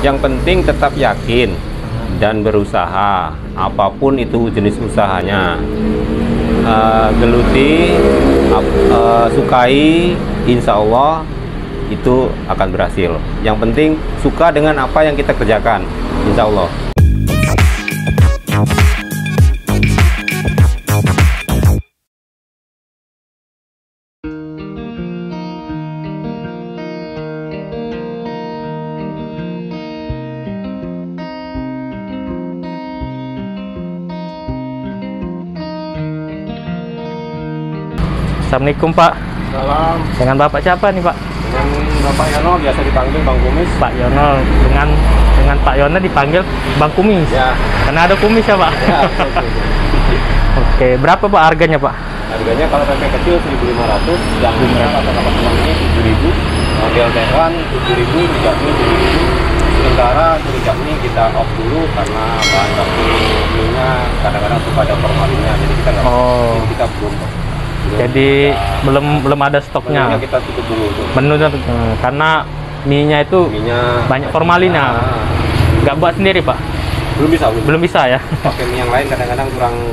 Yang penting tetap yakin dan berusaha, apapun itu jenis usahanya. Geluti, sukai, insya Allah itu akan berhasil. Yang penting suka dengan apa yang kita kerjakan, insya Allah. Assalamualaikum Pak. Salam. Dengan Bapak siapa nih Pak? Dengan Bapak Yono, biasa dipanggil Bang Kumis. Pak Yono. Dengan Pak Yono dipanggil Bang Kumis. Ya. Karena ada kumis ya Pak. Ya, Oke, berapa Pak harganya Pak? harganya kalau pempek kecil 1.500, yang besar atau kapal selamnya 7.000, model Taiwan 7.000, rujaknya 7.000. Sementara rujaknya kita off dulu karena bahan baku minyak kadang-kadang suka ada formalinnya, jadi kita nggak. Jadi kita Jadi belum ada stoknya. Menunya kita tutup dulu. Menunya karena minyak itu banyak formalinnya. Nggak buat sendiri Pak? Belum bisa ya. Pakai mie yang lain kadang-kadang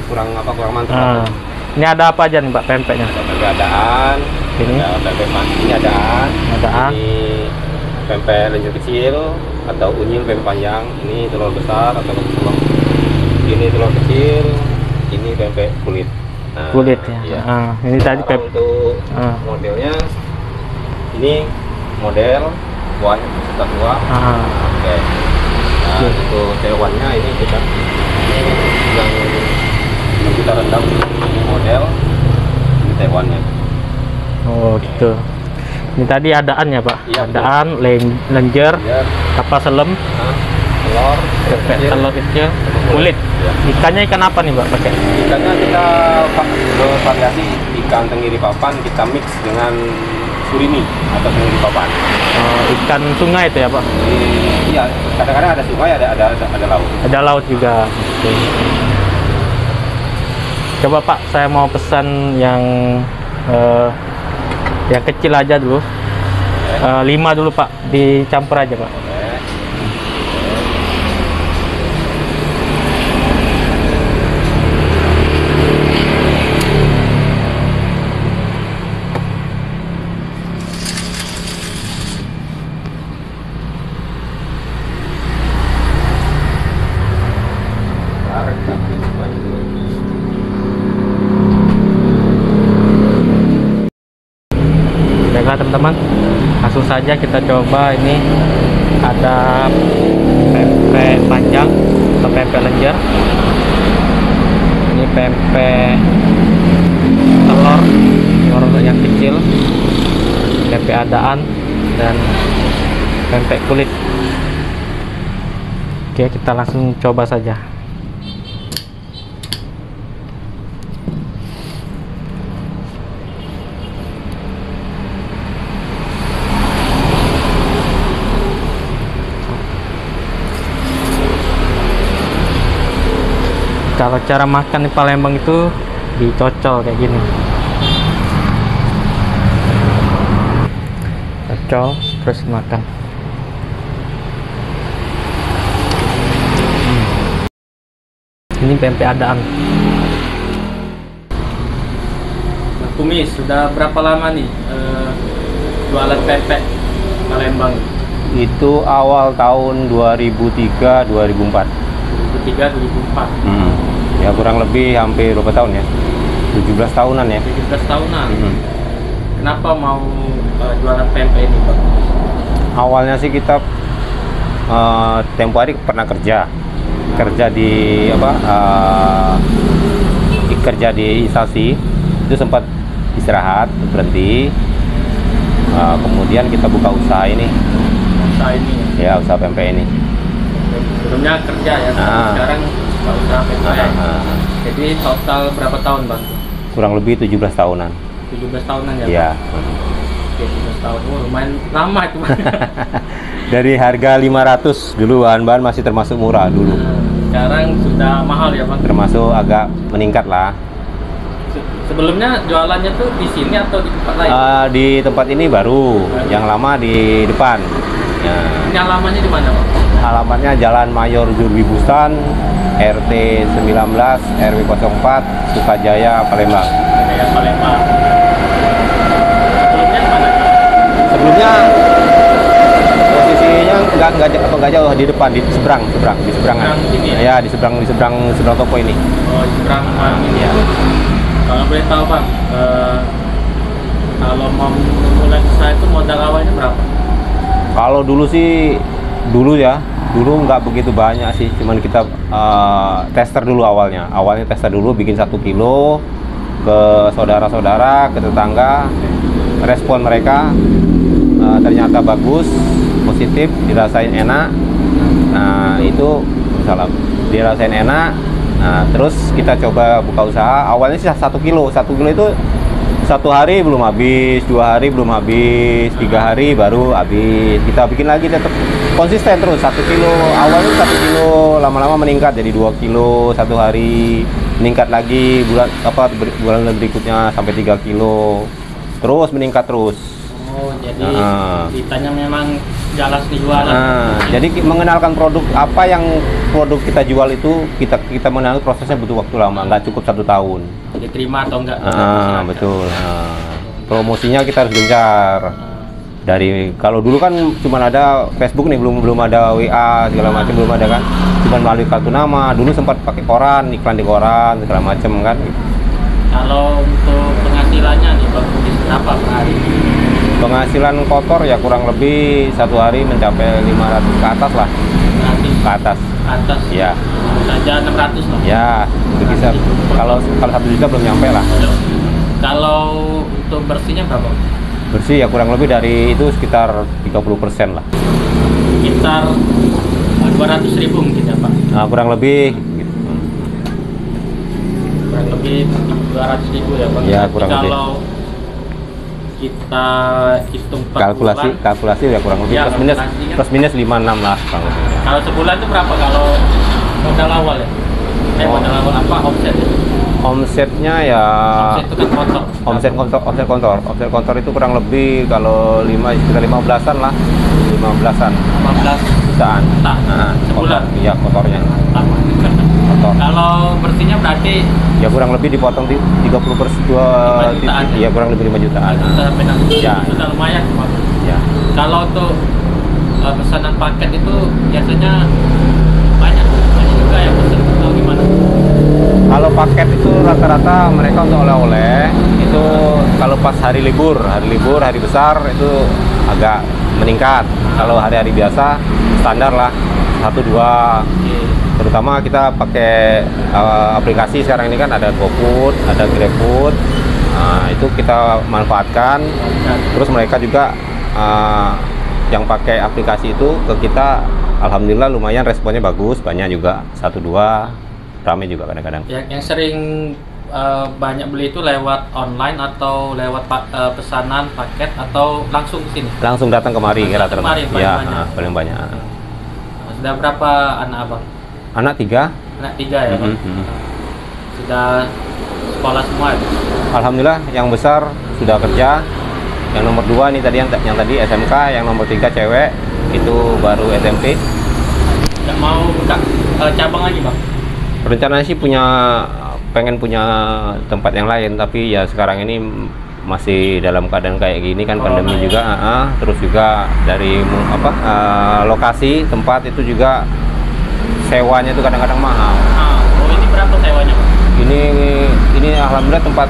kurang mantap. Ini ada apa aja nih Pak pempeknya? Pempek adaan. Ini pempek mandi adaan. Ini pempek lenjer kecil atau unyil pempek panjang. Ini telur besar atau telur. Ini telur kecil. Ini pempek kulit. Nah, kulit ya. Iya. Ini tadi untuk modelnya ini model buat kita tua. Oke. Nah, untuk Taiwannya ini yang kita rendam ini model ini Taiwannya. Oh gitu. Ini tadi adaannya Pak. Iya, adaan, lenjer, kapal selam, telur kecil, kulit. Ya. Ikannya ikan apa nih Pak pakai? Ikannya kita bervariasi, ikan tenggiri papan kita mix dengan surimi atau tenggiri papan. Ikan sungai itu ya Pak? Iya, kadang-kadang ada sungai, ada laut. Ada laut juga. Oke. Coba Pak, saya mau pesan yang kecil aja dulu. 5 dulu Pak, dicampur aja Pak. Baiklah teman-teman, langsung saja kita coba. Ini ada pempek panjang atau pempek lenjer, ini pempek telur yang kecil, pempek adaan, dan pempek kulit. Oke, kita langsung coba saja. Kalau cara makan di Palembang itu dicocol kayak gini. Cocol terus makan. Ini pempek adaan. Bang Kumis, sudah berapa lama nih jualan pempek Palembang? Itu awal tahun 2003-2004. 2003-2004. Ya kurang lebih hampir berapa tahun ya? 17 tahunan ya. 17 tahunan. Kenapa mau jualan pempek ini Pak? Awalnya sih kita tempo hari pernah kerja di kerja di instansi, itu sempat istirahat berhenti. Kemudian kita buka usaha ini. Ya, usaha pempek ini. Sebelumnya kerja ya, sekarang usaha pempek. Jadi total berapa tahun Bang? Kurang lebih 17 tahunan. 17 tahunan ya? Iya. Oke, 17 tahun. Lumayan lama itu Bang. Dari harga 500 dulu, bahan-bahan masih termasuk murah dulu. Sekarang sudah mahal ya Bang? Termasuk agak meningkat lah. Sebelumnya jualannya tuh di sini atau di tempat lain? Di tempat ini baru, yang lama di depan. Ya. Yang lamanya di mana Bang? Alamatnya Jalan Mayor Jurwibusan, RT 19 RW 04 Sukajaya, Palembang. Sukajaya, Palembang. Sebelumnya mana? Sebelumnya posisinya nggak jauh, di depan, di seberang Sini ya? ya, di seberang toko ini. Oh, di seberang ini ya. Kalau boleh tahu Bang, kalau mau mulai usaha itu modal awalnya berapa? Kalau dulu nggak begitu banyak sih, cuman kita tester dulu awalnya tester dulu, bikin 1 kilo ke saudara-saudara, ke tetangga. Respon mereka ternyata bagus, positif, dirasain enak. Nah itu salah, dirasain enak. Nah terus kita coba buka usaha. Awalnya sih 1 kilo itu 1 hari belum habis, 2 hari belum habis, 3 hari baru habis. Kita bikin lagi, tetap konsisten terus. 1 kilo awalnya 1 kilo, lama-lama meningkat jadi 2 kilo 1 hari, meningkat lagi bulan berikutnya sampai 3 kilo, terus meningkat terus. Oh, jadi ditanya memang jalan jualan. Jadi mengenalkan produk, apa yang produk kita jual itu kita mengenal prosesnya butuh waktu lama, nggak cukup 1 tahun. Diterima atau enggak? Betul. Promosinya kita harus gencar. Dari kalau dulu kan cuma ada Facebook nih, belum ada WA segala macam, belum ada kan. Cuma melalui kartu nama. Dulu sempat pakai koran, iklan di koran segala macam kan. Kalau untuk penghasilannya nih Bang, berapa per hari? Penghasilan kotor ya kurang lebih 1 hari mencapai 500 ke atas lah. Ke atas. Ya. Saja 600 lah. Ya, bisa. Kalau 1 juta belum nyampe lah. Kalau untuk bersihnya berapa? Bersih ya kurang lebih dari itu sekitar 30% lah. Sekitar 200.000 mungkin ya Pak? Nah, kurang lebih gitu. Kurang lebih 200.000 ya Pak? Ya, kurang lebih. Kalau kita hitung kalkulasi ya kurang lebih ya, plus minus 56 lah. Kalau sebulan itu berapa kalau modal awal ya? Modal awal apa omset? Omsetnya ya omset kontor itu kurang lebih kalau sekitar 15-an lah. 15 jutaan. Sebulan? Iya, kotornya. Kotor. Kalau bersihnya berarti ya kurang lebih dipotong 30%, ya kurang lebih 5 jutaan. Ya. Sudah lumayan. Ya. Kalau untuk pesanan paket itu biasanya banyak juga yang pesan atau gimana? Kalau paket itu rata-rata mereka untuk oleh-oleh itu kalau pas hari libur, hari besar itu agak meningkat. Kalau hari-hari biasa standar lah 1-2. Terutama kita pakai aplikasi sekarang ini kan, ada GoFood, ada GrabFood. Nah, itu kita manfaatkan. Terus mereka juga yang pakai aplikasi itu ke kita, alhamdulillah lumayan responnya bagus, banyak juga 1-2, ramai juga kadang-kadang. Yang sering banyak beli itu lewat online atau lewat pesanan paket atau langsung ke sini? Langsung datang kemari rata-rata. Ya, paling banyak. Sudah berapa anak abang? Anak 3. Anak 3 ya Bang? Sudah sekolah semua ya? Alhamdulillah yang besar sudah kerja. Yang nomor 2 nih tadi yang tadi SMK, yang nomor 3 cewek itu baru SMP. Nggak mau buka cabang lagi Bang? Rencananya sih pengen punya tempat yang lain, tapi ya sekarang ini masih dalam keadaan kayak gini kan, pandemi juga. Terus juga dari lokasi tempat itu juga sewanya itu kadang-kadang mahal. Oh, ini berapa sewanya Bang? Ini alhamdulillah tempat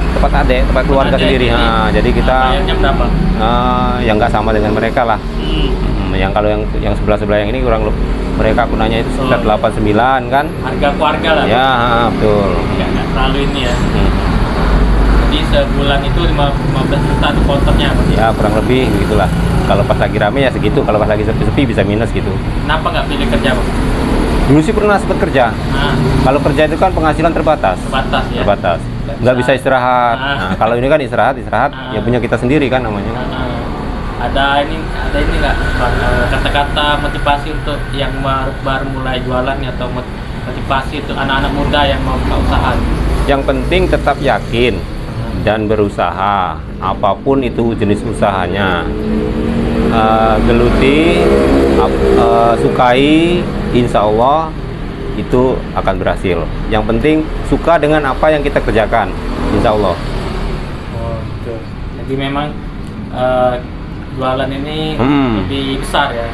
keluarga Tempat sendiri. Jadi kita bayarnya berapa? Yang nggak sama dengan mereka lah. Yang kalau yang sebelah yang ini mereka kunanya itu sekitar 89 kan. Harga keluarga lah. Ya, betul. Nggak terlalu ini ya. Jadi sebulan itu 15 juta tuh kotornya. Ya kurang lebih begitulah. Kalau pas lagi rame ya segitu, kalau pas lagi sepi bisa minus gitu. Kenapa nggak pilih kerja Bang? Dulu sih pernah sempat kerja. Kalau kerja itu kan penghasilan terbatas. Ya? Terbatas. Nggak bisa istirahat. Nah, kalau ini kan istirahat ya punya kita sendiri kan namanya. Ada ini nggak kata-kata motivasi untuk yang baru mulai jualan atau motivasi untuk anak-anak muda yang mau buka usaha? Yang penting tetap yakin dan berusaha, apapun itu jenis usahanya. geluti, sukai, insya Allah itu akan berhasil. Yang penting suka dengan apa yang kita kerjakan, insya Allah. Oh, gitu. Jadi memang jualan ini lebih besar ya.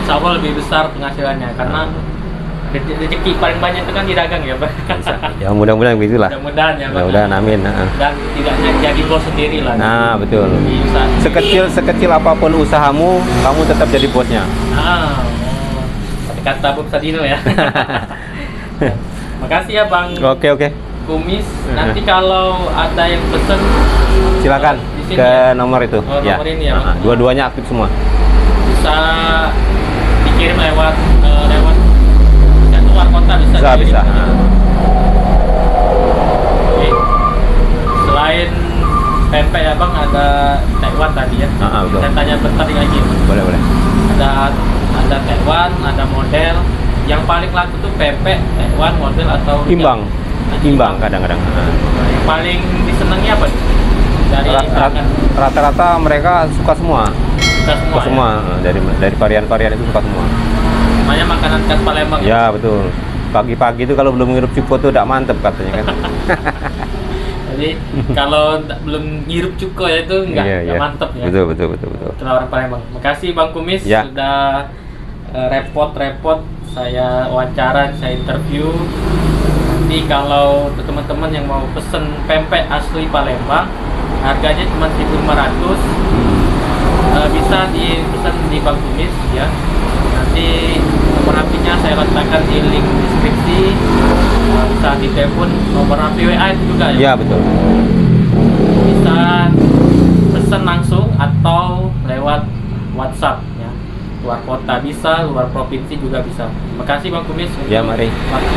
Insya Allah lebih besar penghasilannya karena rezeki paling banyak itu kan di dagang ya, Pak. Ya mudah-mudahan begitulah. Mudah-mudahan ya, Pak. Mudah-mudahan, amin. Dan tidak jadi bos sendiri lah. Nah, betul. Bisa. Sekecil apapun usahamu, kamu tetap jadi bosnya. Kata Bung Sadino ya. Makasih ya Bang Oke. Kumis. Nanti kalau ada yang pesen Silakan di sini ke ya? nomor itu. Nomor ini ya, Bang. Dua-duanya aktif semua. Bisa dikirim lewat luar kota bisa. Bisa. Oke. Selain pempek ya Bang, ada Taiwan tadi ya. Betul. Saya tanya bentar lagi. Boleh. Ada Taiwan, ada model. Yang paling laku tuh pempek, Taiwan, model atau Imbang kadang-kadang. Yang paling disenangi apa nih? Dari Rata-rata mereka suka semua. Suka semua. Ya? Dari varian-varian itu suka semua. Namanya makanan khas Palembang. Ya betul. Pagi-pagi itu kalau belum ngirup cuko tuh udah mantep katanya kan. Jadi kalau belum ngirup cuko ya itu nggak mantep ya. Betul. Itulah orang Palembang. Makasih Bang Kumis sudah repot-repot saya wawancara, saya interview. Nanti kalau untuk teman-teman yang mau pesen pempek asli Palembang, harganya cuma 1.500. Bisa dipesan di Bang Kumis ya. Nanti nomor HP-nya saya letakkan di link deskripsi. Bisa ditelepon nomor HP WA itu juga ya. Iya betul. Bisa pesan langsung atau lewat WhatsApp ya. Luar kota bisa, luar provinsi juga bisa. Terima kasih Bang Kumis. Ya mari. Waktu